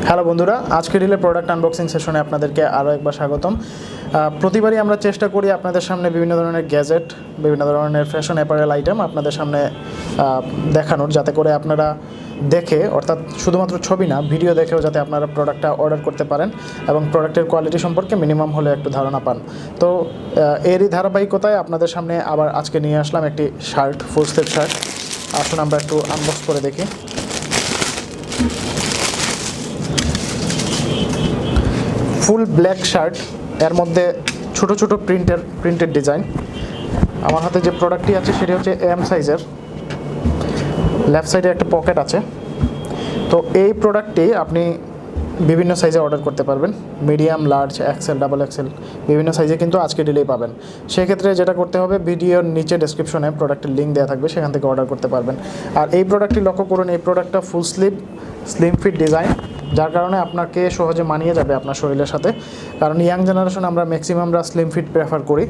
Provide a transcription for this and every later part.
Hello বন্ধুরা, আজকে ডিলের product unboxing সেশনে আপনাদেরকে আরও একবার স্বাগতম। প্রতিবারই আমরা চেষ্টা করি আপনাদের সামনে বিভিন্ন ধরনের গ্যাজেট, বিভিন্ন ধরনের ফ্যাশন অ্যাপারেল আইটেম আপনাদের সামনে দেখানোর, যাতে করে আপনারা দেখে, অর্থাৎ শুধুমাত্র ছবি না, ভিডিও দেখেও যাতে আপনারা প্রোডাক্টটা অর্ডার করতে পারেন এবং প্রোডাক্টের কোয়ালিটি সম্পর্কে মিনিমাম হলে একটু ধারণা পান। তো এরই ধারাবাহিকতায় আপনাদের সামনে আবার আজকে নিয়ে আসলাম একটি শার্ট, ফুল স্লিভ শার্ট। আসুন আমরা একটু আনবক্স করে দেখি। ফুল ব্ল্যাক শার্ট, এর মধ্যে ছোট ছোট প্রিন্টেড ডিজাইন। আমার হাতে যে প্রোডাক্টটি আছে সেটি হচ্ছে এম সাইজের, লেফট সাইডে একটা পকেট আছে। তো এই প্রোডাক্টটি আপনি বিভিন্ন সাইজে অর্ডার করতে পারবেন, medium, large, XL, double XL, বিভিন্ন সাইজে কিন্তু আজকে ডিলেই পাবেন। সেক্ষেত্রে যেটা করতে হবে, ভিডিওর নিচে ডেসক্রিপশনে প্রোডাক্টের লিঙ্ক দেওয়া থাকবে, সেখান থেকে অর্ডার করতে পারবেন। আর এই প্রোডাক্টটি লক্ষ্য করুন, এই প্রোডাক্টটা ফুল স্লিম ফিট ডিজাইন, যার কারণে আপনাকে সহজে মানিয়ে যাবে আপনার শরীরের সাথে। কারণ ইয়াং জেনারেশন আমরা ম্যাক্সিমামরা স্লিম ফিট প্রেফার করি।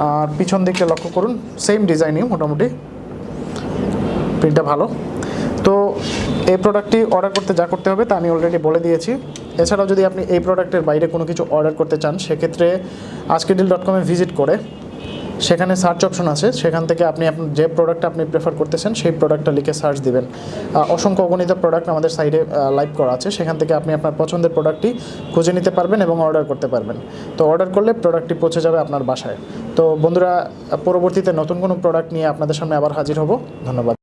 আর পিছন দিকটা লক্ষ্য করুন, সেম ডিজাইনই, মোটামুটি প্রিন্টটা ভালো। তো এই প্রোডাক্টটি অর্ডার করতে যা করতে হবে তা আমি অলরেডি বলে দিয়েছি। এছাড়াও যদি আপনি এই প্রোডাক্টের বাইরে কোনো কিছু অর্ডার করতে চান, সেক্ষেত্রে আজকেডিল.com ভিজিট করে সেখানে সার্চ অপশন আছে, সেখান থেকে আপনি যে প্রোডাক্টটা আপনি প্রেফার করতেছেন সেই প্রোডাক্টটা লিখে সার্চ দিবেন। অসংখ্য অগণিত প্রোডাক্ট আমাদের সাইডে লাইভ করা আছে, সেখান থেকে আপনি আপনার পছন্দের প্রোডাক্টটি খুঁজে নিতে পারবেন এবং অর্ডার করতে পারবেন। তো অর্ডার করলে প্রোডাক্টটি পৌঁছে যাবে আপনার বাসায়। তো বন্ধুরা, পরবর্তীতে নতুন কোনো প্রোডাক্ট নিয়ে আপনাদের সামনে আবার হাজির হব। ধন্যবাদ।